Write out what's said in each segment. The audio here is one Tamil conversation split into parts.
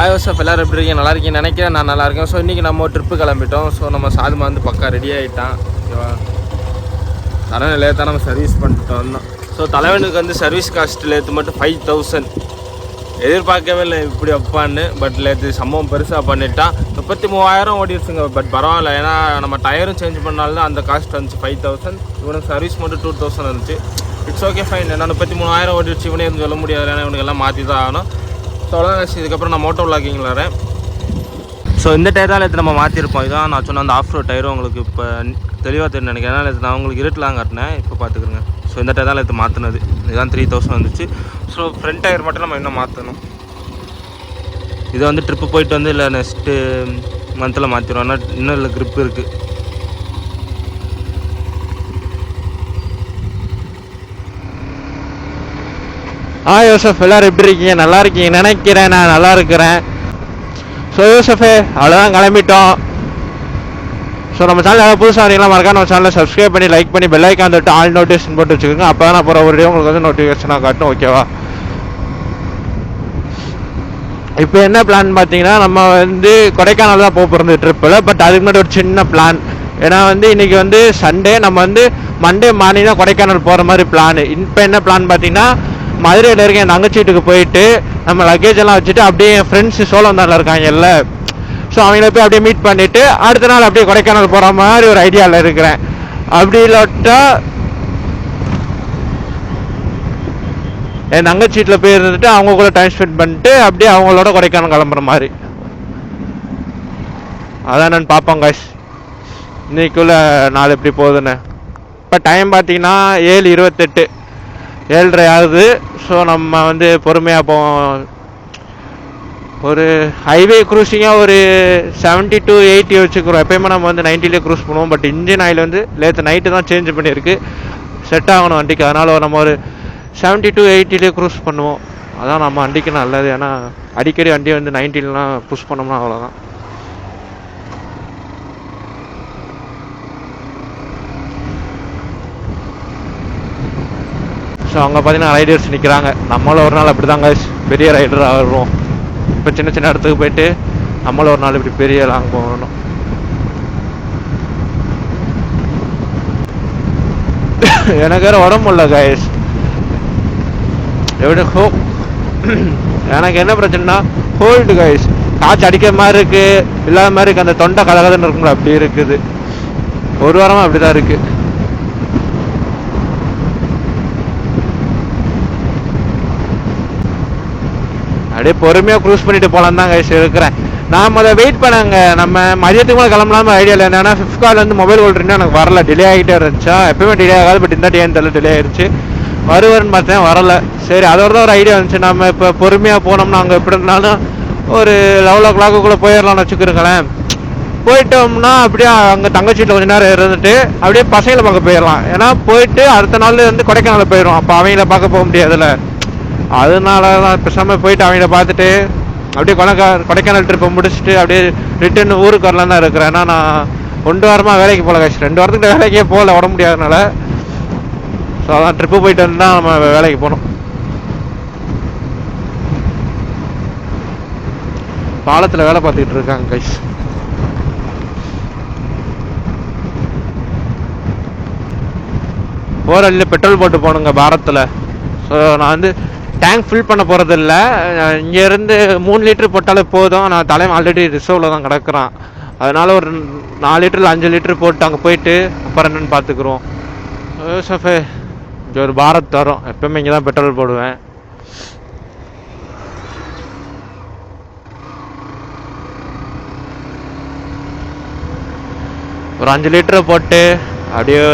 ஆயோசப் எல்லோரும் எப்படி இருக்கீங்க? நல்லா இருக்கீங்கன்னு நினைக்கிறேன். நான் நல்லா இருக்கேன். ஸோ இன்றைக்கி நம்ம ட்ரிப்பு கிளம்பிட்டோம். ஸோ நம்ம சாதுமா வந்து பக்கா ரெடி ஆகிட்டான். ஓகேவா? தரநிலையை தான் நம்ம சர்வீஸ் பண்ணிட்டு வந்தோம். ஸோ தலைவனுக்கு வந்து சர்வீஸ் காஸ்ட் லேத்து மட்டும் 5000. எதிர்பார்க்கவே இல்லை இப்படி வைப்பான்னு. பட் லேத்து சம்பவம் பெருசாக பண்ணிட்டான். 33,000 ஓடிடுச்சுங்க. பட் பரவாயில்ல, ஏன்னா நம்ம டயரும் சேஞ்ச் பண்ணாலும் அந்த காஸ்ட் வந்துச்சு 5000. இவனுக்கு சர்வீஸ் மட்டும் 2000 இருந்துச்சு. It's okay fine. ஏன்னா 33,000 ஓடிடுச்சு. இவனே எதுவும் சொல்ல முடியாது, ஏன்னா இவனுக்கு எல்லாம் மாற்றி தான் ஆகணும். ஸோ அவ்வளோதான். இதுக்கப்புறம் நான் மோட்டோ விளாக்கிங்கில் வரேன். ஸோ இந்த டயர் தான் எடுத்து நம்ம மாற்றிருப்போம். இதான் நான் சொன்ன அந்த ஆஃப் ரோட் டயரும் உங்களுக்கு இப்போ தெளிவாக தெரியும் நினைக்கிறேன். ஏன்னா நான் உங்களுக்கு இருட்டலாம் காட்டினேன், இப்போ பார்த்துக்குறேங்க. ஸோ இந்த டயர் தான் எடுத்து மாற்றினது. இதுதான் 3000 வந்துச்சு. ஸோ ஃப்ரண்ட் டயர் மட்டும் நம்ம இன்னும் மாற்றணும். இதை வந்து ட்ரிப்பு போயிட்டு வந்து இல்லை நெக்ஸ்ட்டு மந்தில் மாற்றிடுவோம். ஆனால் இன்னும் இல்லை, க்ரிப் இருக்குது. யோசப் எல்லோரும் எப்படி இருக்கீங்க? நல்லா இருக்கீங்க நினைக்கிறேன். நான் நல்லா இருக்கிறேன். ஸோ யோசஃபே அவ்வளோதான், கிளம்பிட்டோம். ஸோ நம்ம சேனல் புதுசாக வரீங்களா மறக்காம நம்ம சேனலை சப்ஸ்கிரைப் பண்ணி லைக் பண்ணி பெல் ஐக்கான் தொட்டு ஆல் நோட்டிஃபிகேஷன் போட்டு வச்சுக்கோங்க. அப்போ தான் நான் போகிற ஒரு உங்களுக்கு வந்து நோட்டிஃபிகேஷனாக காட்டும். ஓகேவா? இப்போ என்ன பிளான் பார்த்தீங்கன்னா, நம்ம வந்து கொடைக்கானல் தான் போக போகிறது ட்ரிப்பில். பட் அதுக்கு முன்னாடி ஒரு சின்ன பிளான். ஏன்னா வந்து இன்றைக்கி வந்து சண்டே, நம்ம வந்து மண்டே மார்னிங் தான் கொடைக்கானல் போகிற மாதிரி பிளான். இப்போ என்ன பிளான் பார்த்தீங்கன்னா, மதுரையில் இருக்க என் தங்கச்சி வீட்டுக்கு போயிட்டு நம்ம லக்கேஜ் எல்லாம் வச்சுட்டு அப்படியே என் ஃப்ரெண்ட்ஸ் சோழவந்தானில் இருக்காங்கல்ல, ஸோ அவங்கள போய் அப்படியே மீட் பண்ணிவிட்டு அடுத்த நாள் அப்படியே கொடைக்கானல் போகிற மாதிரி ஒரு ஐடியாவில் இருக்கிறேன். அப்படி இல்லாட்டா என் தங்கச்சி வீட்டில் போய் இருந்துட்டு அவங்க கூட டைம் ஸ்பெண்ட் பண்ணிட்டு அப்படியே அவங்களோட கொடைக்கானல் கிளம்புற மாதிரி. அதான் நான் பார்ப்போம் காய்ஸ், இன்னைக்குள்ள நாள் எப்படி போகுதுன்னு. இப்போ டைம் பார்த்தீங்கன்னா 7:28, 7:30 ஆகுது. ஸோ நம்ம வந்து பொறுமையாக போவோம். ஒரு ஹைவே க்ரூஸிங்காக ஒரு 70 to 80 வச்சுக்கிறோம். எப்பயுமே நம்ம வந்து 90லே க்ரூஸ் பண்ணுவோம். பட் இன்ஜின் ஆயில் வந்து லேத்து நைட்டு தான் சேஞ்ச் பண்ணியிருக்கு, செட் ஆகணும் வண்டிக்கு. அதனால் நம்ம ஒரு 70 to 80லே க்ரூஸ் பண்ணுவோம். அதான் நம்ம வண்டிக்கு நல்லது. ஏன்னா அடிக்கடி வண்டியை வந்து 90லாம் புஷ் பண்ணோம்னா அவ்வளோதான். ஸோ அங்கே பார்த்தீங்கன்னா ரைடர்ஸ் நிற்கிறாங்க. நம்மளும் ஒரு நாள் அப்படி தாங்க பெரிய ரைடராக வருவோம். இப்போ சின்ன சின்ன இடத்துக்கு போயிட்டு நம்மளும் ஒரு நாள் இப்படி பெரிய லாங் போகணும். எனக்கு வேறு உடம்பு இல்லை கைஸ். எப்படி எனக்கு என்ன பிரச்சனைனா ஹோல்டு கைஸ். காய்ச்சி அடிக்கிற மாதிரி இருக்குது, இல்லாத மாதிரி இருக்குது. அந்த தொண்டை கலகலன்னு இருக்குங்களா, அப்படி இருக்குது. ஒரு வாரமாக அப்படி தான் இருக்குது. அப்படியே பொறுமையாக க்ரூஸ் பண்ணிட்டு போகலாம் தான் கைஸ் இருக்கிறேன். நான் அதை வெயிட் பண்ணாங்க. நம்ம மதியத்துக்கு மேலே கிளம்பலாம ஐடியா இல்லை. என்னன்னா ஃபிளிப்கார்ட்ல வந்து மொபைல் ஹோல்டர்னா எனக்கு வரல, டிலே ஆகிட்டே இருந்துச்சா. எப்பவுமே டிலே ஆகாது, பட் இந்த டேன்னு தெரியல டிலே ஆயிடுச்சு. வருவார்னு பார்த்தேன், வரலை. சரி, அதோட தான் ஒரு ஐடியா வந்துச்சு. நம்ம இப்போ பொறுமையாக போனோம்னா அங்கே எப்படி இருந்தாலும் ஒரு 11 o'clock போயிடலாம்னு வச்சுக்கிறேங்களேன். போயிட்டோம்னா அப்படியே அங்கே தங்கச்சி வீட்டில் கொஞ்சம் நேரம் இருந்துட்டு அப்படியே பசங்களை பார்க்க போயிடலாம். ஏன்னா போயிட்டு அடுத்த நாள் வந்து கொடைக்கானல் போயிடும். அப்போ அவங்கள பார்க்க போக முடியாதுல்ல. அதனால தான் பேசாமல் போயிட்டு அவங்கள பார்த்துட்டு அப்படியே கொடைக்கானல் ட்ரிப்பை முடிச்சுட்டு அப்படியே ரிட்டர்ன் ஊருக்கு வரலாம் தான் இருக்கிறேன். ஏன்னா நான் 2 வாரமாக வேலைக்கு போகல காய்ச்சி, 2 வாரத்துக்கு வேலைக்கே போகல, உட முடியாதனால. ஸோ அதான் ட்ரிப்பு போயிட்டு வந்து தான் நம்ம வேலைக்கு போகணும். பாலத்தில் வேலை பார்த்துக்கிட்டு இருக்காங்க கைஸ். போகிற வழியில் பெட்ரோல் போட்டு போகணுங்க பாரத்தில். ஸோ நான் வந்து டேங்க் ஃபில் பண்ண போகிறது இல்லை. இங்கேருந்து 3 லிட்டர் போட்டாலே போதும். நான் தலைமை ஆல்ரெடி ரிசர்வில் தான் கிடக்குறான். அதனால் ஒரு 4 லிட்டரில் 5 லிட்டர் போட்டு அங்கே போயிட்டு அப்புறம் என்னென்னு பார்த்துக்குறோம். சஃபே இங்கே ஒரு பாரத் வரும், எப்பவுமே இங்கே தான் பெட்ரோல் போடுவேன். ஒரு 5 லிட்டரை போட்டு அப்படியே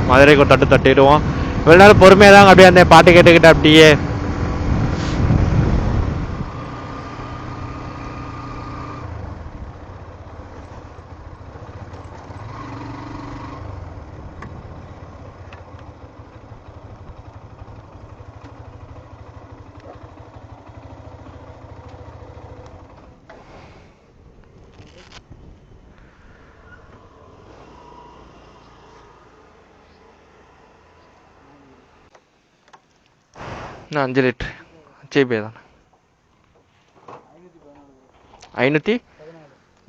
மதுரைக்கு ஒரு தட்டிடுவோம். இவ்வளோ நேரம் பொறுமையாக தாங்க அப்படியே அந்த பாட்டு கேட்டுக்கிட்டு அப்படியே இன்னும் 5 லிட்டர் ஜிபே தானே. 500.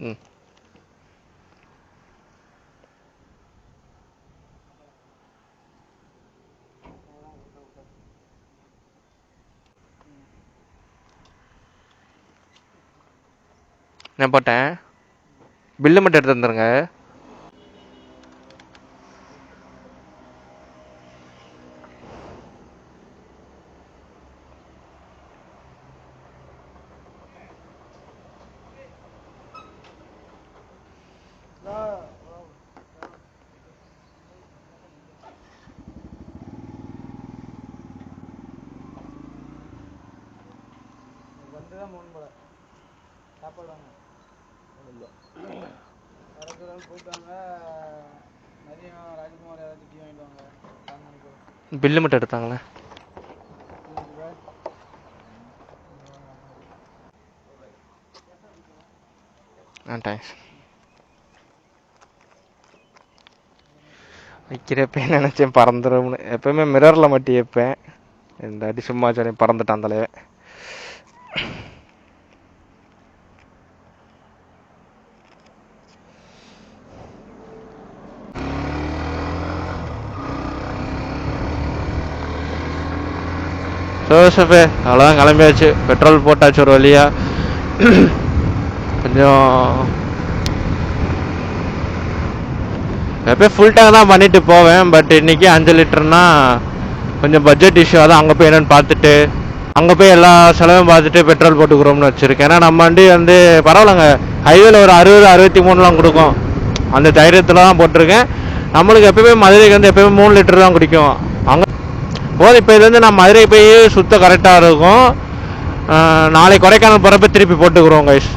ம். நான் போட்டேன். பில்லு மட்டும் எடுத்து வந்துருங்க. பில்லு மட்டும் எடுத்தாங்களே. தேங்க்ஸ். வைக்கிறப்ப நினச்சேன் பறந்துடும்னு. எப்போயுமே மிரரில் மாட்டி வைப்பேன். இந்த அடி சும்மா சொல்லி பறந்துட்டான் தலைவன். ஜோசஃபே அவ்வளோதான், கிளம்பியாச்சு. பெட்ரோல் போட்டாச்சு ஒரு வழியா. கொஞ்சம் எப்போயும் ஃபுல் டேங்க் தான் பண்ணிட்டு போவேன். பட் இன்னைக்கு 5 லிட்டர்னா கொஞ்சம் பட்ஜெட் இஷ்யூ. அதான் அங்கே போய் என்னென்னு பார்த்துட்டு அங்கே போய் எல்லா செலவும் பார்த்துட்டு பெட்ரோல் போட்டுக்கிறோம்னு வச்சுருக்கேன். ஏன்னா நம்ம வண்டி வந்து பரவாயில்லைங்க, ஹைவேல ஒரு 60-63 கொடுக்கும். அந்த தைரியத்தில் தான் போட்டிருக்கேன். நம்மளுக்கு எப்போயுமே மதுரைக்கு வந்து எப்போயுமே 3 லிட்டர் தான் குடிக்கும். அங்கே போது இப்போ இதுலேருந்து நான் மதுரை போய் சுத்த கரெக்டாக இருக்கும். நாளைக்கு கொடைக்கானல் போகிறப்ப திருப்பி போட்டுக்கிறோம் கைஸ்.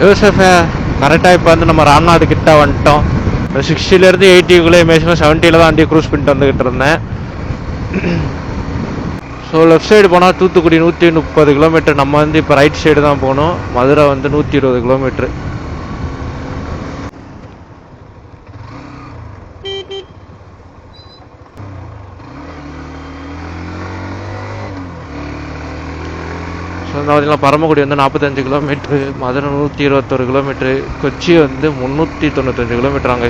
யோசஃபே கரெக்டாக இப்போ வந்து நம்ம ராம்நாடு கிட்ட வந்துட்டோம். 60லேருந்து 80க்குள்ளே மேக்ஸிமம் 70ல் தான் வண்டி க்ரூஸ் பண்ணிட்டு வந்துக்கிட்டு இருந்தேன். ஸோ லெஃப்ட் சைடு போனால் தூத்துக்குடி 130 கிலோமீட்டர். நம்ம வந்து இப்போ ரைட் சைடு தான் போகணும். மதுரை வந்து 120 கிலோமீட்ரு. ஸோ இந்த பார்த்தீங்கன்னா பரமக்குடி வந்து 45 கிலோமீட்ரு, மதுரை 121 கிலோமீட்ரு, கொச்சி வந்து 395 கிலோமீட்டராங்க.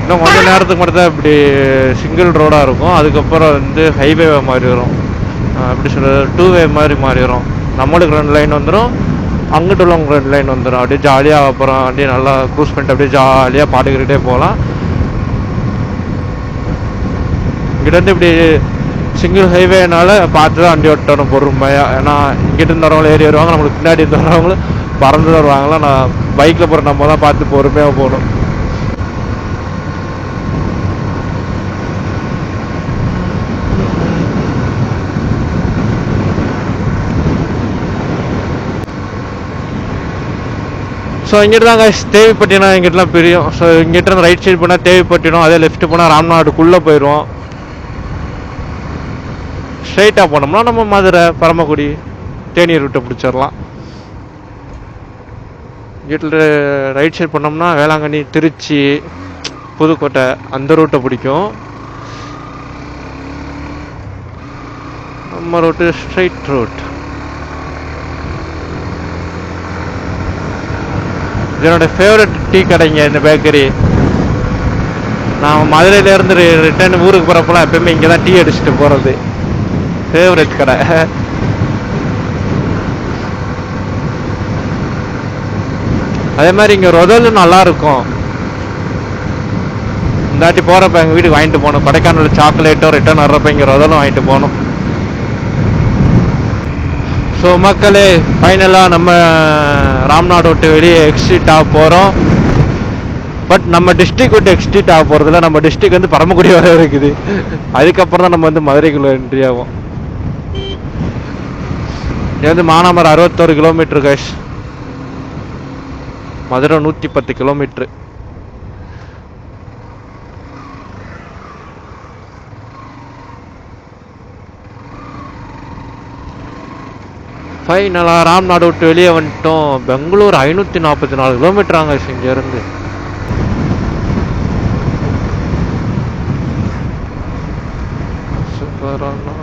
இன்னும் கொஞ்சம் நேரத்துக்கு மட்டும் தான் இப்படி சிங்கிள் ரோடாக இருக்கும். அதுக்கப்புறம் வந்து ஹைவே மாதிரி வரும். அப்படி சொல்கிறது 2 வே மாதிரி மாறி வரும். நம்மளுக்கு 2 லைன் வந்துடும், அங்கிட்டு உள்ளவங்க 2 லைன் வந்துடும். அப்படியே ஜாலியாக அப்புறம் அப்படியே நல்லா க்ரூஸ் பண்ணிட்டு அப்படியே ஜாலியாக பாட்டுக்கிட்டே போகலாம். இங்கிட்டேருந்து இப்படி சிங்கிள் ஹைவேனால பார்த்து தான் வண்டி ஓட்டணும் பொறுமையாக. ஏன்னா இங்கிட்டு வரவங்களும் ஏறி வருவாங்க, நம்மளுக்கு பின்னாடி வரவங்களும் பறந்து வருவாங்களா. நான் பைக்கில் போகிற நம்ம தான் பார்த்து பொறுமையாக போகணும். ஸோ இங்கிட்டு தான் தேவைப்பட்டினம் இங்கிட்டலாம் பிரியும். ஸோ இங்கிட்ட ரைட் சைடு போனால் தேவைப்பட்டினம், அதே லெஃப்ட் போனால் ராம்நாடுக்குள்ளே போயிடுவோம். ஸ்ட்ரைட்டாக போனோம்னா நம்ம மதுரை, பரமக்குடி, தேனி ரூட்டை பிடிச்சிடலாம். இங்கிட்ட ரைட் சைடு போனோம்னா வேளாங்கண்ணி, திருச்சி, புதுக்கோட்டை அந்த ரூட்டை பிடிக்கும். நம்ம ரூட்டு ஸ்ட்ரைட் ரூட். என்னோட ஃபேவரட் டீ கடைங்க இந்த பேக்கரி. நான் மதுரையிலேருந்து ரிட்டர்ன் ஊருக்கு போகிறப்பெல்லாம் எப்பயுமே இங்கே தான் டீ அடிச்சுட்டு போகிறது. ஃபேவரட் கடை. அதே மாதிரி இங்கே ரொதலும் நல்லாயிருக்கும். இந்த வாட்டி போகிறப்ப எங்கள் வீட்டுக்கு வாங்கிட்டு போகணும். கொடைக்கானல் சாக்லேட்டோ ரிட்டர்ன் வர்றப்ப இங்கே ரொதலும் வாங்கிட்டு போகணும். ஸோ மக்களே, ஃபைனலாக நம்ம ராம்நாடு விட்டு வெளியே எக்ஸிட் ஆக போகிறோம். பட் நம்ம டிஸ்ட்ரிக் விட்டு எக்ஸிட் ஆக போகிறதில்ல. நம்ம டிஸ்ட்ரிக் வந்து பரமக்குடி வர இருக்குது. அதுக்கப்புறம் தான் நம்ம வந்து மதுரைக்குள்ளே என்ட்ரி ஆகும். இது வந்து மானாமரம் 61 கிலோமீட்டர் கைஸ். மதுரை 110 கிலோமீட்ரு. ஃபைனலாக ராம்நாடு விட்டு வெளியே வந்துட்டோம். பெங்களூர் 544 கிலோமீட்டராங்க இங்கேருந்து. சூப்பரான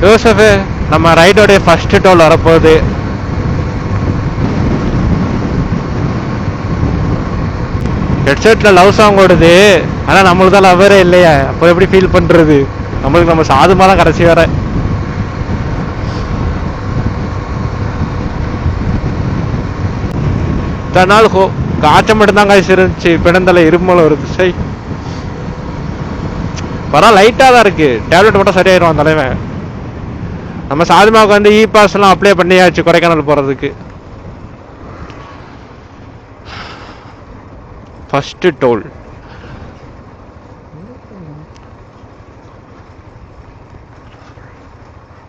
யோசஃபே, நம்ம ரைடோடைய ஃபர்ஸ்ட் டோல் வரப்போகுது. ஹெட்செட்டில் லவ் சாங் ஓடுது, ஆனால் நம்மளுக்கு தான் லவ்வரே இல்லையா, அப்போ எப்படி ஃபீல் பண்ணுறது? நம்மளுக்கு நம்ம சாதுமா தான் கடைசி வர. இத்தனை நாள் காய்ச்சல் மட்டும்தான் காய்ச்சி இருந்துச்சு, பிணந்தலை இருமலும் வருது. சரி பரவாயில்ல, லைட்டாக தான் இருக்குது. டேப்லெட் மட்டும் சரியாயிடும் தலைவன். நம்ம சாதுமாவுக்கு வந்து இ பாஸ்லாம் அப்ளை பண்ணியாச்சு கொடைக்கானல் போகிறதுக்கு. ஃபர்ஸ்ட் டோல்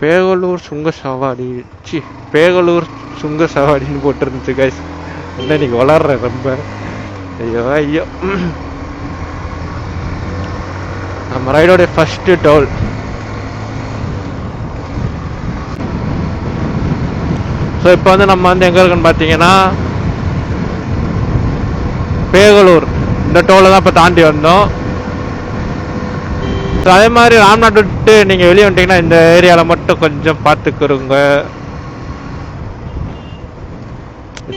பேகலூர் சுங்க சவாரி. பேகலூர் சுங்க சவாரின்னு போட்டுருந்துச்சு கைஸ். என்ன நீங்க வளர்ற ரொம்ப. ஐயோ ஐயோ. நம்ம ரைடோட ஃபர்ஸ்ட் டோல். ஸோ இப்போ வந்து நம்ம வந்து எங்கே இருக்குன்னு பார்த்தீங்கன்னா பேகலூர். இந்த டோலை தான் இப்போ தாண்டி வந்தோம். ஸோ அதே மாதிரி ராம்நாடு விட்டு நீங்கள் வெளியே வந்துட்டீங்கன்னா இந்த ஏரியாவில் மட்டும் கொஞ்சம் பார்த்துக்குறோங்க.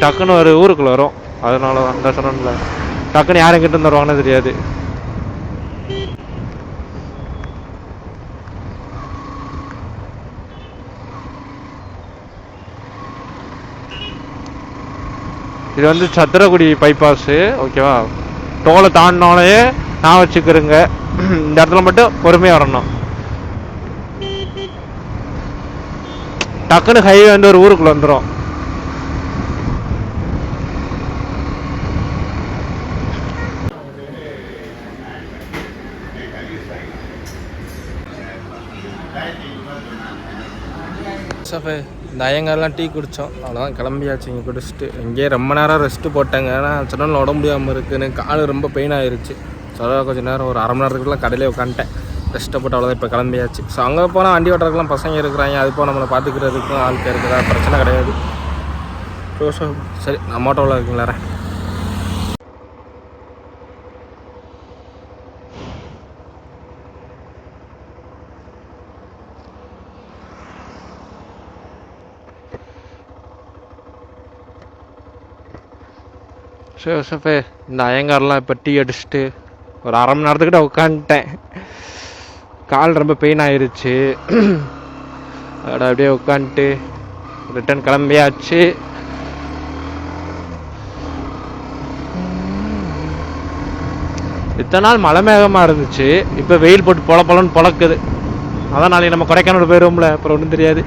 டக்குன்னு ஒரு ஊருக்குள்ள வரும், அதனால தான் அந்த சொன்னல டக்குன்னு யாரும் கிட்ட இருந்து வருவாங்கன்னு தெரியாது. இது வந்து சத்திரக்குடி பைபாஸு, ஓகேவா? டோலை தாண்டினாலே நான் வச்சுக்கிறேங்க, இந்த இடத்துல மட்டும் பொறுமையாக வரணும். டக்குன்னு ஹைவே வந்து ஒரு ஊருக்குள்ள வந்துடும். இந்த ஐயங்காரெலாம் டீ குடித்தோம், அவ்வளோதான் கிளம்பியாச்சு. இங்கே குடிச்சிட்டு இங்கேயே ரொம்ப நேரம் ரெஸ்ட்டு போட்டாங்க. ஏன்னா சொன்னால் உடம்பு முடியாமல் இருக்குன்னு கால் ரொம்ப பெயின் ஆகிருச்சு. ஸோ கொஞ்சம் நேரம் ஒரு அரை மணி நேரத்துக்குலாம் கடையிலே உட்காந்துட்டேன், ரெஸ்ட்டை போட்டு அவ்வளோதான். இப்போ கிளம்பியாச்சு. ஸோ அங்கே போனால் வண்டி ஓட்டுறதுக்குலாம் பசங்க இருக்கிறாங்க, அது போல் நம்மளை பார்த்துக்கிறதுக்கும் ஆள் இருக்குதா, பிரச்சனை கிடையாது. ஸோ சரி, நான் மோட்டோவில் இருக்குங்களா. யோசஃபே, இந்த ஐயங்காரெலாம் இப்போ டீ அடிச்சுட்டு ஒரு அரை மணி நேரத்துக்கிட்ட உட்காந்துட்டேன். கால் ரொம்ப பெயின் ஆயிடுச்சு. அதோட அப்படியே உட்காந்துட்டு ரிட்டர்ன் கிளம்பியாச்சு. இத்தனை நாள் மழை மேகமாக இருந்துச்சு, இப்போ வெயில் போட்டு பொலன்னு பொழக்குது. அதான் நாளைக்கு நம்ம கொடைக்கானல் போயிடுவோம்ல, அப்புறம் ஒன்றும் தெரியாது.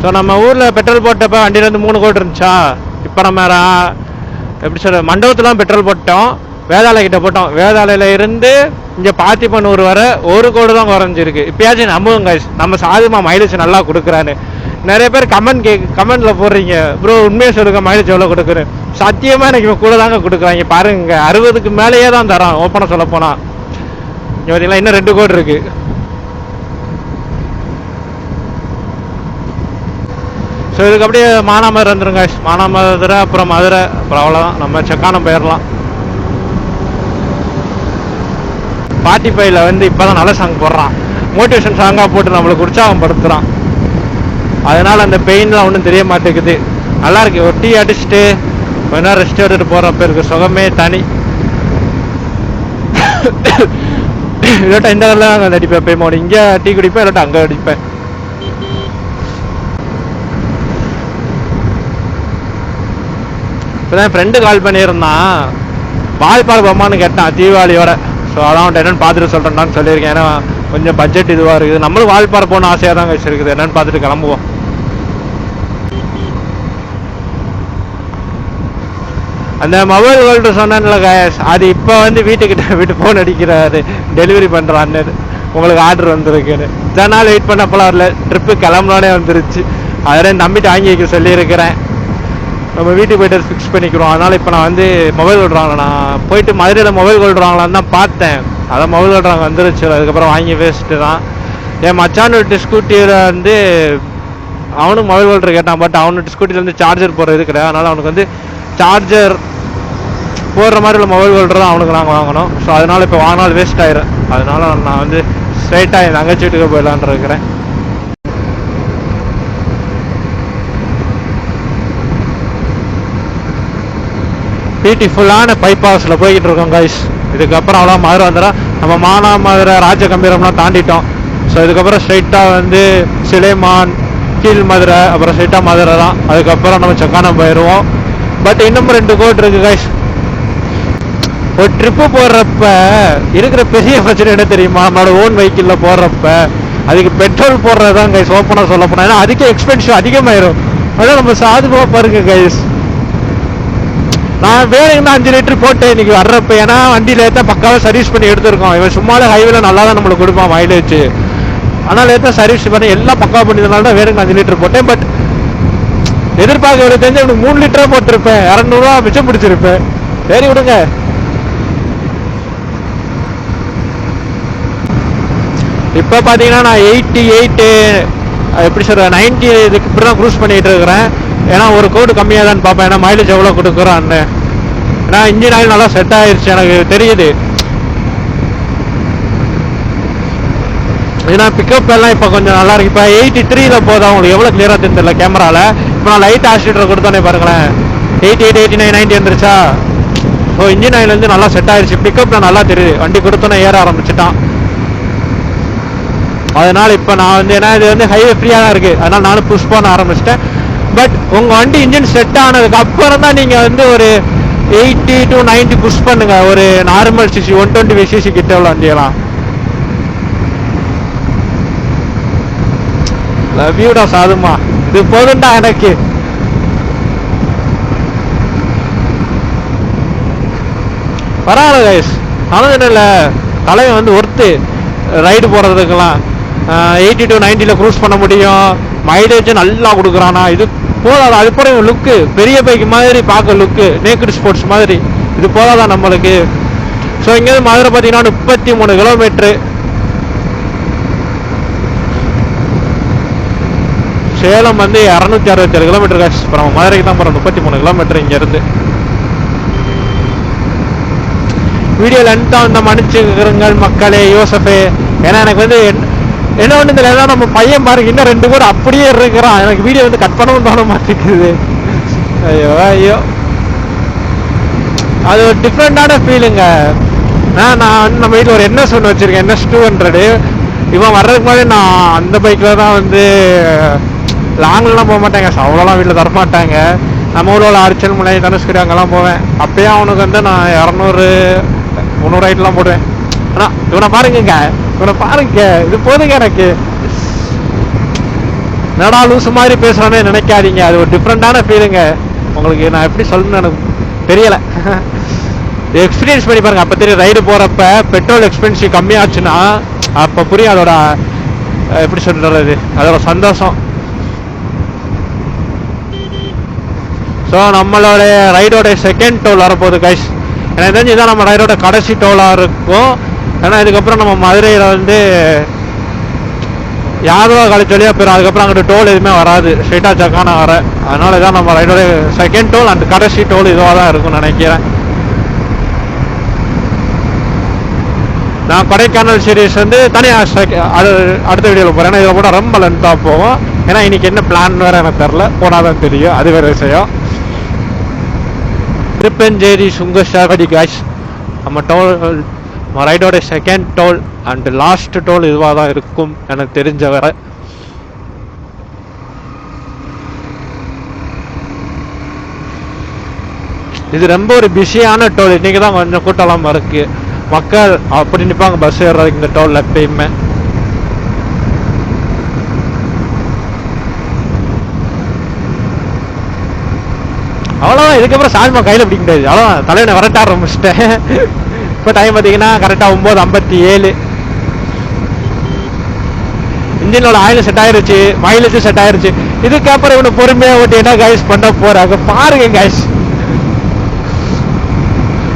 ஸோ நம்ம ஊரில் பெட்ரோல் போட்டப்போ வண்டியிலேருந்து 3 கோடி இருந்துச்சா, இப்போ நம்ம எப்படி சொல்ற மண்டபத்துலாம் பெட்ரோல் போட்டோம், வேதாளை கிட்ட போட்டோம். வேதாளையில் இருந்து இங்கே பாத்திப்பனூர் வர 1 கோடி தான் குறைஞ்சிருக்கு. இப்போயாச்சும் நம்புங்க, நம்ம சாதுமா மைலேஜ் நல்லா கொடுக்குறான்னு. நிறைய பேர் கமெண்ட்டில் போடுறீங்க, ப்ரோ உண்மையாக சொல்லுங்க மைலேஜ் எவ்வளோ கொடுக்குறேன். சத்தியமாக எனக்கு இப்போ கூட தாங்க கொடுக்குறாங்க. பாருங்க 60க்கு மேலேயே தான் தரான் ஓப்பனாக சொல்ல போனால். இங்கே பார்த்தீங்களா இன்னும் 2 கோடி இருக்குது. ஸோ இதுக்கு அப்படியே மானாமதுரை வந்துருங்க. மானாமதுரை அப்புறம் மதுரை, அப்புறம் அவ்வளோதான், நம்ம செக்கானம் போயிடலாம். 45ல் வந்து இப்போ தான் நல்ல சாங் போடுறான், மோட்டிவேஷன் சாங்காக போட்டு நம்மளுக்கு உற்சாகப்படுத்துகிறான். அதனால் அந்த பெயின்லாம் ஒன்றும் தெரிய மாட்டேங்குது. நல்லாயிருக்கு. ஒரு டீ அடிச்சுட்டு கொஞ்ச நேரம் ரெஸ்ட் எடுத்துகிட்டு போகிறப்ப இருக்குது சுகமே தனி. இல்லாட்டா இந்த இடத்துல அங்கே அடிப்பேன், போய் இங்கே டீ குடிப்பேன், இல்லாட்டா அங்கே அடிப்பேன். இப்போ தான் ஃப்ரெண்டு கால் பண்ணியிருந்தான், வால்பாறை பொம்மான்னு கேட்டான் தீபாவளியோட. ஸோ அதான் என்னென்னு பார்த்துட்டு சொல்கிறேன்னான்னு சொல்லியிருக்கேன். ஏன்னா கொஞ்சம் பட்ஜெட் இதுவாக இருக்குது. நம்மளும் வால்பாறை போகணும் ஆசையாக தான் வச்சுருக்குது. என்னென்னு பார்த்துட்டு கிளம்புவோம். அந்த மொபைல் வேர்ல்டு சொன்னேன்ல கைஸ், அது இப்போ வந்து வீட்டு ஃபோன் அடிக்கிறாரு, டெலிவரி பண்ணுறான்னு, உங்களுக்கு ஆர்டர் வந்துருக்குன்னு. இத்தனை நாள் வெயிட் பண்ணப்பெல்லாம் வரல, ட்ரிப்பு கிளம்புனோடனே வந்துருச்சு. அதில் நம்பிட்டு வாங்கி வைக்க சொல்லியிருக்கிறேன். நம்ம வீட்டுக்கு போய்ட்டு ஃபிக்ஸ் பண்ணிக்கிறோம். அதனால் இப்போ நான் வந்து மொபைல் விடுறாங்க, நான் போயிட்டு மதுரையில் மொபைல் விடுறாங்களான்னு தான் பார்த்தேன். அதான் மொபைல் விடுறாங்க வந்துருச்சு. அதுக்கப்புறம் வாங்கி வேஸ்ட்டு தான். என் மச்சான் விட்டு ஸ்கூட்டியில் வந்து அவனுக்கு மொபைல் ஹோல்டர் கேட்டான். பட் அவனுக்கு ஸ்கூட்டியில் வந்து சார்ஜர் போடுறது கிடையாது. அதனால் அவனுக்கு வந்து சார்ஜர் போடுற மாதிரி உள்ள மொபைல் ஹோல்டர் தான் அவனுக்கு நாங்கள் வாங்கணும். ஸோ அதனால் இப்போ வாங்கினாலும் வேஸ்ட் ஆயிரும். அதனால் நான் வந்து ஸ்ட்ரைட்டாக என் தங்கச்சி வீட்டுக்கு போயிடலான்னு இருக்கிறேன். பியூட்டிஃபுல்லான பைபாஸில் போய்கிட்டு இருக்கோம் கைஸ். இதுக்கப்புறம் அவ்வளோ மதுரை வந்துடும். நம்ம மானாமதுரை ராஜகம்பீரம்லாம் தாண்டிட்டோம். ஸோ இதுக்கப்புறம் ஸ்ட்ரைட்டாக வந்து சிலைமான், கீழ் மதுரை, அப்புறம் ஸ்ட்ரைட்டாக மதுரை தான். அதுக்கப்புறம் நம்ம செக்கானம் போயிடுவோம். பட் இன்னும் 2 கோட் இருக்குது கைஸ். ஒரு ட்ரிப்பு போடுறப்ப இருக்கிற பெரிய பிரச்சனை என்ன தெரியுமா? நம்மளோட ஓன் வெஹிக்கிளில் போடுறப்ப அதுக்கு பெட்ரோல் போடுறது தான் கைஸ் ஓப்பனாக சொல்ல போனால். ஏன்னா அதுக்கே எக்ஸ்பென்சிவ் அதிகமாயிரும். அதான் நம்ம சாதுவாக பாருங்க கைஸ். நான் வேணுங்கன்னா 5 லிட்டர் போட்டேன் இன்னைக்கு வர்றப்ப. ஏன்னா வண்டியில் ஏற்ற பக்காவாக சர்வீஸ் பண்ணி எடுத்துருக்கோம். இவன் சும்மாலே ஹைவேல நல்லா தான் நம்மளுக்கு கொடுப்பான் மைலேஜ். ஆனால் ஏற்ற சர்வீஸ் பண்ணி எல்லாம் பக்காவாக பண்ணியதுனால தான் வேணுங்க 5 லிட்டர் போட்டேன். பட் எதிர்பார்க்க எவ்வளோ தெரிஞ்சு எனக்கு 3 லிட்டராக போட்டிருப்பேன். 200 ரூபா மிச்சம் பிடிச்சிருப்பேன். சரி விடுங்க. இப்போ பார்த்தீங்கன்னா நான் 88 எப்படி சொல்கிறேன் 90 இதுக்கு இப்படி தான் க்ரூஸ் பண்ணிகிட்டு இருக்கிறேன். ஏன்னா ஒரு கோடு கம்மியாக தான் பார்ப்பேன். ஏன்னா மைலேஜ் எவ்வளோ கொடுக்குறான்னு. ஏன்னா இன்ஜின் ஆயில் நல்லா செட் ஆயிடுச்சு எனக்கு தெரியுது. ஏன்னா பிக்கப் எல்லாம் இப்போ கொஞ்சம் நல்லா இருக்கு. இப்போ 83 போதும். உங்களுக்கு எவ்வளோ கிளியராக தெரியல கேமராவில். இப்போ நான் லைட் ஆக்சிலேட்டர் கொடுத்தோன்னே பாருங்களேன் 88, 89, 90 வந்துருச்சா. ஸோ இன்ஜின் ஆயில் வந்து நல்லா செட் ஆயிடுச்சு. பிக்கப்பில் நல்லா தெரியுது. வண்டி கொடுத்தோன்னே ஏற ஆரம்பிச்சுட்டான். அதனால் இப்போ நான் வந்து ஏன்னா இது வந்து ஹைவே ஃப்ரீயாக தான் இருக்குது. அதனால் நானும் புஷ் பண்ண ஆரம்பிச்சிட்டேன். பட் உங்கள் வண்டி இன்ஜின் செட் ஆனதுக்கு அப்புறம் தான் நீங்கள் வந்து ஒரு 80 to 90 புஷ் பண்ணுங்கள். ஒரு நார்மல் சிசி 120 சிசி கிட்ட உள்ள வண்டியெல்லாம். லவ் யூடா சாதுமா. இது போதும்டா எனக்கு. பரவாயில்ல கைஸ். ஆனால் இல்லை தலைவன் வந்து ஒர்த்து ரைடு போகிறதுக்கெல்லாம் 80 to 90 க்ரூஸ் பண்ண முடியும். மைலேஜ் நல்லா கொடுக்குறானா. இது போதாது. அது போல லுக்கு பெரிய பைக் மாதிரி பார்க்க லுக்கு நேக்கட் ஸ்போர்ட்ஸ் மாதிரி. இது போதாதான் நம்மளுக்கு. ஸோ இங்கேருந்து மதுரை பார்த்தீங்கன்னா 33 கிலோமீட்ரு. சேலம் வந்து 267 கிலோமீட்டர் காசு. இப்போ நம்ம மதுரைக்கு தான் போகிறோம். 33 கிலோமீட்டர் இங்கேருந்து. வீடியோ லென்த்தாக வந்து மன்னிச்சுக்கிறங்கள் மக்களே, யோசஃபே. ஏன்னா எனக்கு வந்து என்ன ஒன்று இந்த ஏதாவது நம்ம பையன் பாருங்க இன்னும் 2 பேர் அப்படியே இருக்கிறான். எனக்கு வீடியோ வந்து கட் பண்ணவும் தோண மாட்டேங்குது. ஐயோ ஐயோ, அது ஒரு டிஃப்ரெண்டான ஃபீலுங்க. நான் வந்து நம்ம வீட்டில் ஒரு NS ஒன்று வச்சுருக்கேன், NS 200. இவன் வர்றதுக்கு முன்னாடி நான் அந்த பைக்கில் தான் வந்து லாங்லாம் போக மாட்டாங்க. அவ்வளோலாம் வீட்டில் தரமாட்டாங்க. நம்ம ஊரில் அரிச்சல் முனை, தனுஷ்கடி அங்கெல்லாம் போவேன். அப்போயே அவனுக்கு வந்து நான் 200, 300 ரைட்லாம் போடுவேன். ஆனால் இவனை பாருங்க, இவனை பாருங்க. இது போதுங்க எனக்கு. என்னடா லூசு மாதிரி பேசுகிறானே நினைக்காதீங்க. அது ஒரு டிஃப்ரெண்டான ஃபீலுங்க. உங்களுக்கு நான் எப்படி சொல்லணும்னு எனக்கு தெரியலை. எக்ஸ்பீரியன்ஸ் பண்ணி பாருங்க. அப்போ தெரியும். ரைடு போகிறப்ப பெட்ரோல் எக்ஸ்பென்சிவ் கம்மியாச்சுன்னா அப்போ புரியும் அதோட எப்படி சொல்கிறது, அதோட சந்தோஷம். ஸோ நம்மளோட ரைடோட செகண்ட் டோல் வரப்போகுது கைஸ். எனக்கு தெரிஞ்சு இதான் நம்ம ரைடோட கடைசி டோலாக இருக்கும். ஏன்னா இதுக்கப்புறம் நம்ம மதுரையில் வந்து யாதவா காலேஜ் வழியாக போயிடும். அதுக்கப்புறம் அங்கிட்ட டோல் எதுவுமே வராது, ஸ்ட்ரைட்டாக சக்கானா வர. அதனால இதான் நம்ம ரைடோட செகண்ட் டோல் அண்ட் கடைசி டோல் இதுவாக தான் இருக்கும்னு நினைக்கிறேன். நான் கொடைக்கானல் சீரீஸ் வந்து தனியாக அது அடுத்த வீடியோவில் போகிறேன். ஏன்னா இதில் கூட ரொம்ப லென்த்தாக போகும். ஏன்னா இன்னைக்கு என்ன பிளான் வேறு எனக்கு தெரில, போனாதான் தெரியும். அது வேறு விஷயம். திருப்பஞ்சேரி சுங்கசாவடி காய்ஸ் நம்ம டோல், நம்ம ரைடோட second toll and last toll இதுவாக தான் இருக்கும் எனக்கு தெரிஞ்ச வரை. இது ரொம்ப ஒரு பிஸியான டோல். இன்னைக்கு தான் கொஞ்சம் கூட்டலாம் இருக்கு. மக்கள் அப்படி நிற்பாங்க பஸ் ஏறுறதுக்கு இந்த டோல் எப்பயுமே. அவ்வளோதான். இதுக்கப்புறம் சால்மா கையில் பிடிக்க முடியாது. அவ்வளோதான், தலைவனை வரட்ட ஆரம்பிச்சிட்டேன். இப்போ டைம் பார்த்தீங்கன்னா கரெக்டாக 9:57. இன்ஜினோட ஆயில் செட் ஆயிருச்சு, மைலேஜ் செட் ஆயிருச்சு. இதுக்கப்புறம் இவனு பொறுமையாக ஓட்டி என்ன கைஸ் பண்ண போறாங்க பாருங்க கைஸ்.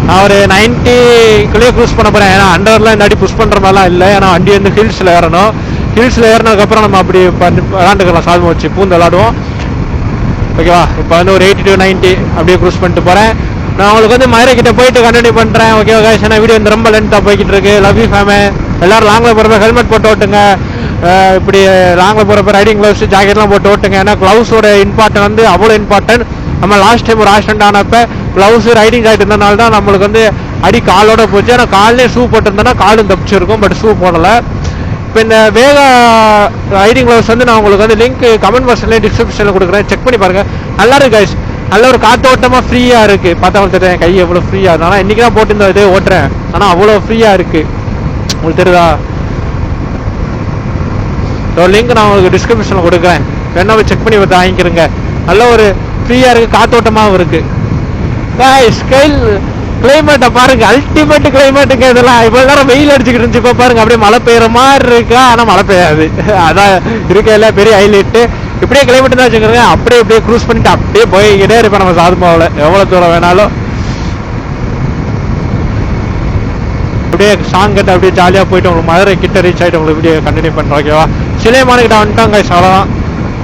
நான் ஒரு 90குள்ளேயே க்ரூஸ் பண்ண போகிறேன். ஏன்னா அண்டர்லாம் இந்த அடி புஷ் பண்ணுற மாதிரிலாம் இல்லை. ஏன்னா வண்டி வந்து ஹில்ஸில் ஏறணும். ஹில்ஸில் ஏறினதுக்கப்புறம் நம்ம அப்படி விளாண்டுக்கலாம், சாதம் வச்சு பூந்து விளாடுவோம். ஓகேவா? இப்போ வந்து ஒரு 80 to 90 அப்படியே க்ரூஸ் பண்ணிட்டு போகிறேன். நான் உங்களுக்கு வந்து மதுரை கிட்ட போயிட்டு கண்டினியூ பண்ணுறேன். ஓகேவா கைஸ்? ஏன்னா வீடியோ வந்து ரொம்ப லென்த்தாக போய்கிட்டு இருக்கு. லவ் யூ ஃபேமே. எல்லோரும் லாங்கில் போகிறப்ப ஹெல்மெட் போட்டு ஓட்டுங்க. இப்படி லாங்கில் போகிறப்ப ரைடிங் க்ளவுஸ் ஜாக்கெட்லாம் போட்டு ஓட்டுங்க. ஏன்னா க்ளவுஸோட இம்பார்ட்டன் வந்து அவ்வளோ இம்பார்ட்டன்ட். நம்ம லாஸ்ட் டைம் ஒரு ஆக்சிடென்ட் ஆனப்போ க்ளவுஸ் ரைடிங் ஜாக்கெட் இருந்தனால தான் நம்மளுக்கு வந்து அடி காலோட போச்சு. ஆனால் கால்லேயே ஷூ போட்டிருந்தேன்னா காலும் தப்பிச்சிருக்கும். பட் ஷூ போடலை. இப்போ இந்த வேகா ரைடிங் க்ளவுஸ் வந்து நான் உங்களுக்கு வந்து லிங்க் கமெண்ட் பாக்ஸ்லேயே டிஸ்கிரிப்ஷனில் கொடுக்குறேன். செக் பண்ணி பாருங்கள். நல்லா இருக்கு கைஸ். நல்ல ஒரு காத்தோட்டமாக ஃப்ரீயாக இருக்குது. பார்த்தவங்களுக்கு தெரியும் கை எவ்வளோ ஃப்ரீயாக இருக்கு. ஆனால் இன்றைக்கி தான் போட்டு இந்த இதே ஓட்டுறேன். ஆனால் அவ்வளோ ஃப்ரீயாக இருக்குது. உங்களுக்கு தெரியுதா? ஒரு லிங்க் நான் உங்களுக்கு டிஸ்கிரிப்ஷனில் கொடுக்குறேன். வேணா போய் செக் பண்ணி பார்த்து வாங்கிக்கிறேங்க. நல்ல ஒரு ஃப்ரீயாக இருக்குது, காத்தோட்டமாகவும் இருக்குது. கிளைமேட்டை பாருங்க, அல்டிமேட் கிளைமேட்டுங்க இதெல்லாம். இவ்வளோ நேரம் வெயில் அடிச்சுக்கிட்டு இருந்துச்சு, இப்போ பாருங்க அப்படியே மழை பெய்யுற மாதிரி இருக்கா. ஆனால் மழை பெய்யாது. அதான் இருக்கையில பெரிய ஹைலைட்டு. இப்படியே கிளைமேட் தான் வச்சுக்கிறேங்க. அப்படியே இப்படியே க்ரூஸ் பண்ணிட்டு அப்படியே போய்கிட்டே இருப்பேன் நம்ம சாதுமாவில் எவ்வளோ தூரம் வேணாலும். அப்படியே சாங் கட்ட அப்படியே ஜாலியாக போயிட்டு உங்களுக்கு மதுரை கிட்ட ரீச் ஆகிட்டு உங்களுக்கு வீடியோ கண்டினியூ பண்ணுறோம். ஓகேவா? சிலைமான கிட்ட வந்துட்டோம் கைஸ், அவ்வளோதான்.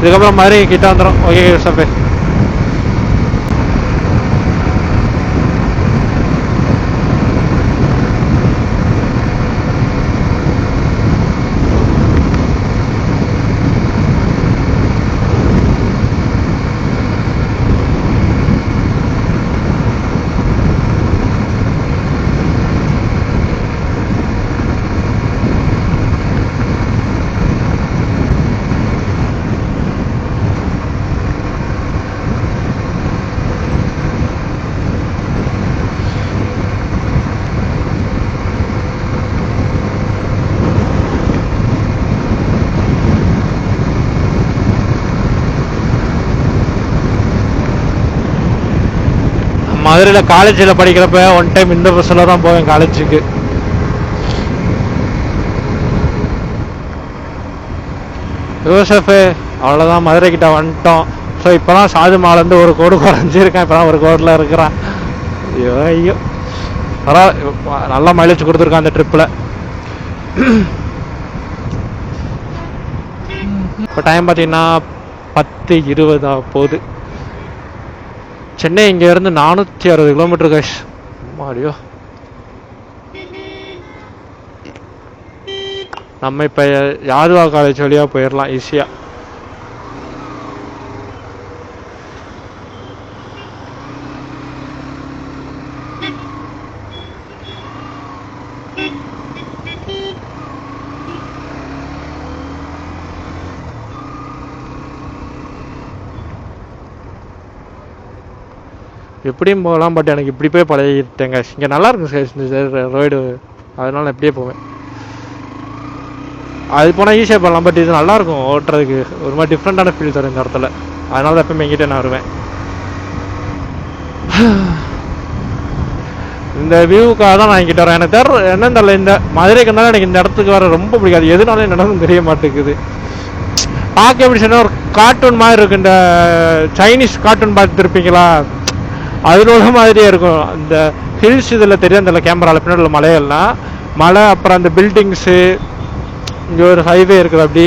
இதுக்கப்புறம் மதுரை கிட்ட வந்துடும். Okay Subway. மதுரையில் காலேஜில் படிக்கிறப்ப ஒன் டைம் இந்த பஸ்ஸில் தான் போவேன் காலேஜுக்கு. யோசஃபு அவ்வளோதான், மதுரை கிட்ட வந்துட்டோம். ஸோ இப்போ தான் சாதுமாலேருந்து ஒரு கோடு குறைஞ்சிருக்கேன். இப்போ தான் ஒரு கோடில் இருக்கிறேன். ஐயோ ஐயோ பரவாயில்ல, நல்லா மைலேஜ் கொடுத்துருக்கான் அந்த ட்ரிப்பில். இப்போ டைம் பார்த்தீங்கன்னா 10:20 போகுது. சென்னை இங்கேருந்து 460 கிலோமீட்டர் கைஸ். மாடியோ நம்ம இப்போ யாதுவா காலேஜ் வழியாக போயிடலாம் ஈஸியாக. எப்படியும் போகலாம், பட் எனக்கு இப்படி போய் பழகிட்டேங்க. இங்கே நல்லா இருக்கும் சார் இந்த ரோடு, அதனால எப்படியே போவேன். அது போனால் ஈஸியாக போகலாம், பட் இது நல்லாயிருக்கும் ஓட்டுறதுக்கு. ஒரு மாதிரி டிஃப்ரெண்ட்டான ஃபீல் தரும் இந்த இடத்துல. அதனால தான் எப்பவுமே எங்கிட்ட நான் வருவேன். இந்த வியூவுக்காக தான் நான் இங்கிட்ட வரேன். எனக்கு என்னன்னு தெரியல, இந்த மதுரைக்கு இருந்தாலும் எனக்கு இந்த இடத்துக்கு வர ரொம்ப பிடிக்காது. எதுனாலும் நடக்கும் தெரிய மாட்டேங்குது. பார்க்க எப்படி சொன்னால் ஒரு கார்ட்டூன் மாதிரி இருக்கும். இந்த சைனீஸ் கார்ட்டூன் பார்த்துருப்பீங்களா, அதில் மாதிரியே இருக்கும். இந்த ஹில்ஸ் இதில் தெரியும், அந்த கேமராவில் பின்னாடி மலையெல்லாம் மலை, அப்புறம் அந்த பில்டிங்ஸு, இங்கே ஒரு ஹைவே இருக்குது. அப்படி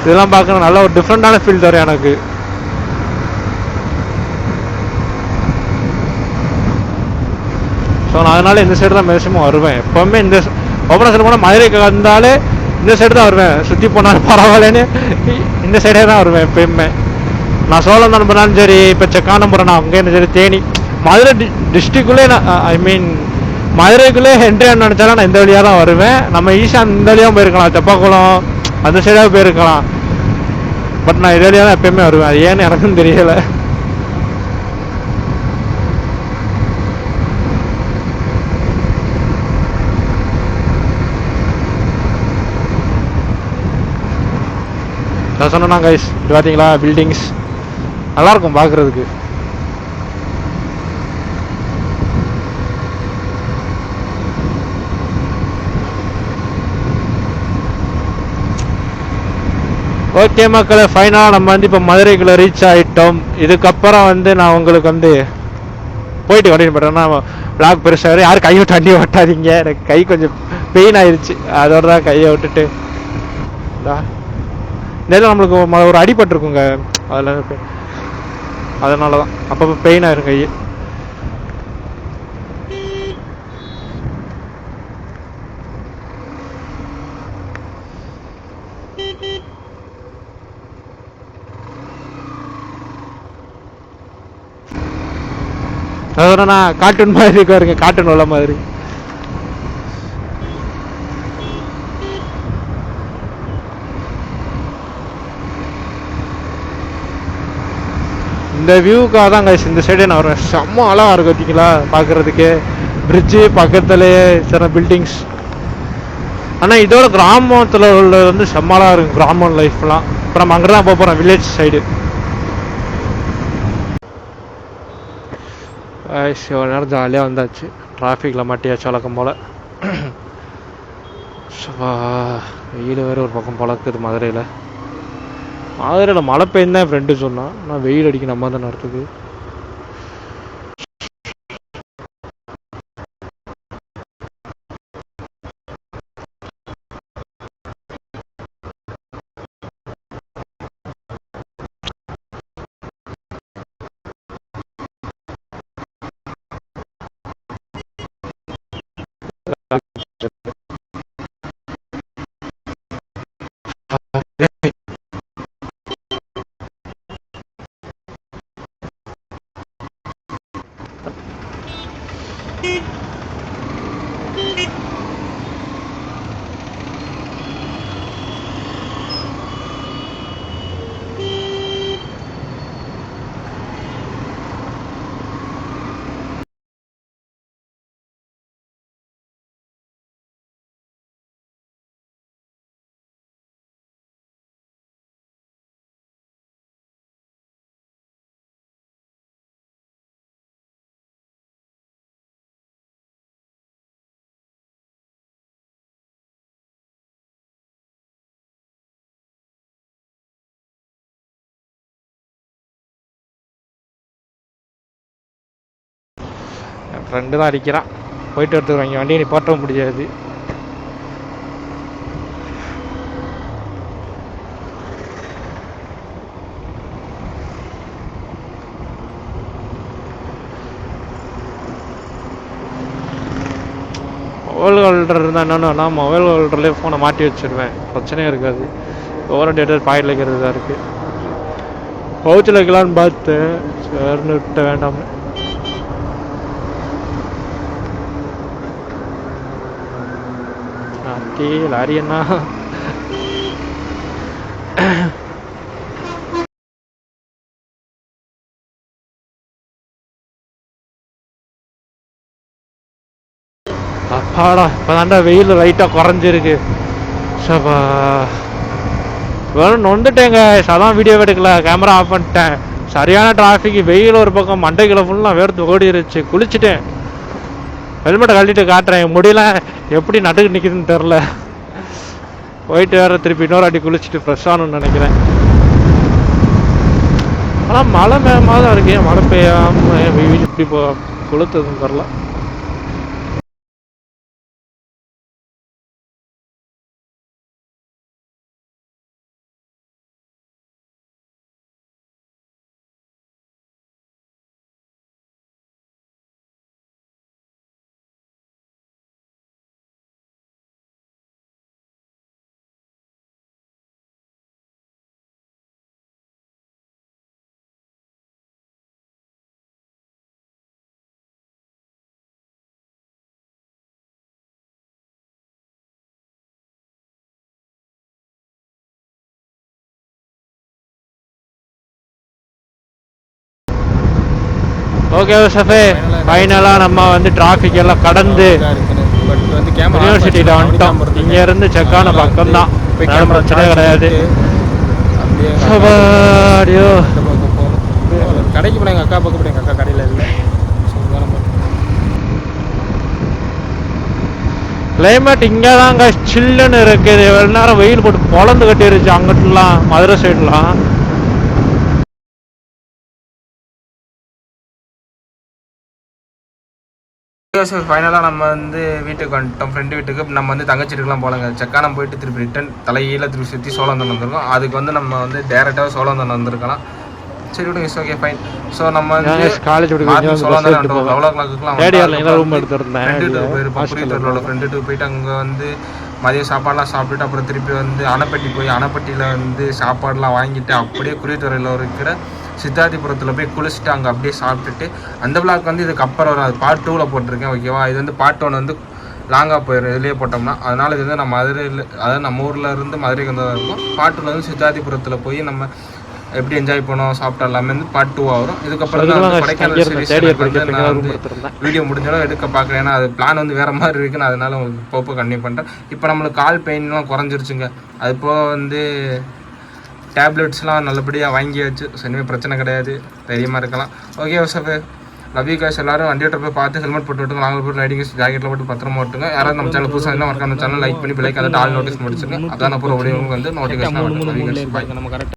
இதெல்லாம் பார்க்கணும், நல்ல ஒரு டிஃப்ரெண்ட்டான ஃபீல் தரும் எனக்கு. ஸோ நான் அதனால இந்த சைடு தான் மேக்ஸிமம் வருவேன். எப்போவுமே இந்த ஓப்பனாக சொல்ல போனால் மதுரைக்கு வந்தாலே இந்த சைடு தான் வருவேன். சுற்றி போனாலும் பரவாயில்லன்னு இந்த சைடே தான் வருவேன் எப்பயுமே. நான் சோழம் தான் போனாலும் சரி, இப்போ செக்கானம் போகிறேன் நான் அங்கேயும் சரி, தேனி மதுரை டிஸ்ட்ரிக்குள்ளே நான் மதுரைக்குள்ளே என்ட்ரி நினச்சாலும் நான் இந்த வழியாக தான் வருவேன். நம்ம ஈஸியாக இந்த வழியாக போயிருக்கலாம், தெப்பாக்குளம் அந்த சைடாக போயிருக்கலாம். பட் நான் இது வழியாக தான் எப்பயுமே வருவேன். அது ஏன்னு எனக்கும் தெரியலை. நான் சொன்னா கைஸ், இது பார்த்தீங்களா பில்டிங்ஸ் நல்லாயிருக்கும் பார்க்குறதுக்கு. ஓகே மக்களை, ஃபைனலாக நம்ம வந்து இப்போ மதுரைக்குள்ளே ரீச் ஆகிட்டோம். இதுக்கப்புறம் வந்து நான் உங்களுக்கு வந்து போயிட்டு கண்டினியூ பண்ணுறேன்னா பிளாக் பெருசாக யாரும் கையை தண்ணி ஓட்டாதீங்க. எனக்கு கை கொஞ்சம் பெயின் ஆயிடுச்சு, அதோட தான் கையை விட்டுட்டு நேரம் நம்மளுக்கு ஒரு அடிபட்டிருக்குங்க, அதில் அதனால தான் அப்பப்போ பெயின் ஆயிரும் கை. அதோட நான் கார்ட்டூன் மாதிரி இருக்க, கார்ட்டூன் உள்ள மாதிரி. இந்த வியூக்காக தான் கைஸ் இந்த சைடே நான் வரேன். செம்ம அழகாக இருக்கும் பார்த்தீங்களா பார்க்குறதுக்கு. பிரிட்ஜு பக்கத்துலேயே சில பில்டிங்ஸ். ஆனால் இதோட கிராமத்தில் உள்ள வந்து செம்ம அழகாக இருக்கும் கிராமம் லைஃப்லாம். இப்போ நம்ம அங்கே தான் போக போகிறோம், வில்லேஜ் சைடு. எவ்வளோ நேரம் ஜாலியாக வந்தாச்சு. டிராஃபிக்கில் மாட்டியாச்சு வழக்கம் போல். வெயில் வேறு ஒரு பக்கம் பழக்குது மதுரையில். மதுரையில் மழை பெய்யுந்தான் என் ஃப்ரெண்டு சொன்னான், ஆனால் வெயில் அடிக்க நம்ம தான் நடத்துது. என் ஃப்ரெண்டு தான் அடிக்கிறான், போயிட்டு எடுத்துக்கிறாங்க வண்டியை நிப்பாட்டவும் முடியாது. மொபைல் ஹோல்டர் இருந்தால் என்னென்னா நான் மொபைல் ஹோல்டர்லேயே ஃபோனை மாட்டி வச்சுருவேன், பிரச்சனையே இருக்காது. ஓவர் டேட்டர் பாக்கெட்டில் வைக்கிறது தான் இருக்குது. பவுச்சில் வைக்கலான்னு பார்த்து சேர்ந்து விட்ட வேண்டாம். லாரி என்ன அப்பாடா, இப்போ தாண்டா வெயில் லைட்டாக குறைஞ்சிருக்கு. சபா வேணும் நொந்துட்டேங்க, அதான் வீடியோ எடுக்கல, கேமரா ஆஃப் பண்ணிட்டேன். சரியான டிராஃபிக், வெயில் ஒரு பக்கம், மண்டைக்குள்ள ஃபுல்லாக வேர்த்து ஓடிருச்சு. குளிச்சுட்டேன், ஹெல்மெட்டை கழட்டிட்டு காட்டுறேன், முடியல எப்படி நடுக்கு நிற்கிதுன்னு தெரில. போயிட்டு வேற திருப்பி இன்னொரு அடி குளிச்சுட்டு ஃப்ரெஷ் ஆகணும்னு நினைக்கிறேன். ஆனால் மழை மேகமாக தான் இருக்கு, மழை பெய்யாமல் வெயில் இப்படி கொளுத்துதுன்னு தெரில. ஓகே சஃபே, ஃபைனலாக நம்ம வந்து டிராஃபிக் எல்லாம் கடந்து யூனிவர்சிட்டியில் வந்துட்டோம். இங்கேருந்து செக்கான பக்கம் தான், பிரச்சனை கிடையாது. கடைக்கு போனேன், எங்கள் அக்கா பக்கம் போனேன், எங்கள் அக்கா கடையில் இல்லை. கிளைமேட் இங்கே தாங்க சில்லுன்னு இருக்குது. எவ்வளோ நேரம் வெயில் போட்டு பொழந்து கட்டிருச்சு அங்கிட்டலாம், மதுரை சைட்லாம். சார் ஃபைனலாக நம்ம வந்து வீட்டுக்கு வந்துட்டோம். ஃப்ரெண்டு வீட்டுக்கு நம்ம வந்து தங்கச்சி வீட்டுக்குலாம் போகலங்க. செக்கானம் போயிட்டு திருப்பி ரிட்டன் தலையில திருப்பி சுற்றி சோழந்தன் வந்திருக்கோம். அதுக்கு வந்து நம்ம வந்து டேரெக்டாக சோழந்தன் வந்திருக்கலாம். சரி விடுங்க, இட்ஸ் ஓகே ஃபைன். ஸோ நம்ம வந்து காலேஜ் சோழந்தன் எவ்வளோ கிளாக்குலாம் ரூம் எடுத்துருந்தேன். ஃப்ரெண்டு வீட்டுக்கு போயிருப்போம். புரியத்தூரில் ஃப்ரெண்டு வீட்டுக்கு போயிட்டு அங்கே வந்து மதியம் சாப்பாடுலாம் சாப்பிட்டுட்டு அப்புறம் திருப்பி வந்து அணைப்பட்டி போய் அணைப்பட்டியில் வந்து சாப்பாடுலாம் வாங்கிட்டு அப்படியே குறித்துறையில் இருக்கிற சித்தார்த்திபுரத்தில் போய் குளிச்சுட்டு அங்கே அப்படியே சாப்பிட்டுட்டு அந்த விளாக் வந்து இதுக்கு அப்புறம் வரும். அது பார்ட் 2ல் போட்டிருக்கேன், ஓகேவா? இது வந்து பார்ட் 1 வந்து லாங்காக போயிடும் இதுலேயே போட்டோம்னா. அதனால் இது வந்து நம்ம மதுரையில், அதாவது நம்ம ஊரில் இருந்து மதுரைக்கு வந்து இருக்கும். பார்ட் 2 வந்து சித்தார்த்திபுரத்தில் போய் நம்ம எப்படி என்ஜாய் பண்ணோம் சாப்பிட்டா எல்லாமே வந்து பார்ட் 2 வரும். இதுக்கப்புறம் தான் வந்து கொடைக்கானல் சீரிஸ் வந்து நான் வந்து வீடியோ முடிஞ்சாலும் எடுக்க பார்க்குறேன். ஏன்னா அது பிளான் வந்து வேறு மாதிரி இருக்குன்னு, அதனால உங்களுக்கு இப்போ கண்டினியூ பண்ணுறேன். இப்போ நம்மளுக்கு கால் பெயின்லாம் குறைஞ்சிருச்சுங்க. அது போக வந்து டேப்லெட்ஸ்லாம் நல்லபடியாக வாங்கியாச்சு. இனிமேல் பிரச்சனை கிடையாது, தைரியமாக இருக்கலாம். Okay sir, love you guys. எல்லாரும் வண்டி ஓட்ட போய் பார்த்து ஹெல்மெட் போட்டு விட்டுங்க. நாங்கள் போட்டு ரைடிங் ஜாக்கெட்டில் போட்டு பத்திரமா ஓட்டுங்க. யாராவது நம்ம சேனல் புதுசாக இருந்தால் மறக்காம சேனல் லைக் பண்ணி பிள்ளைக்கு அதை ஆல் நோட்டீஸ் முடிச்சுங்க. அதான் அப்புறம் உங்களுக்கு வந்து நோட்டிஃபிகேஷன்.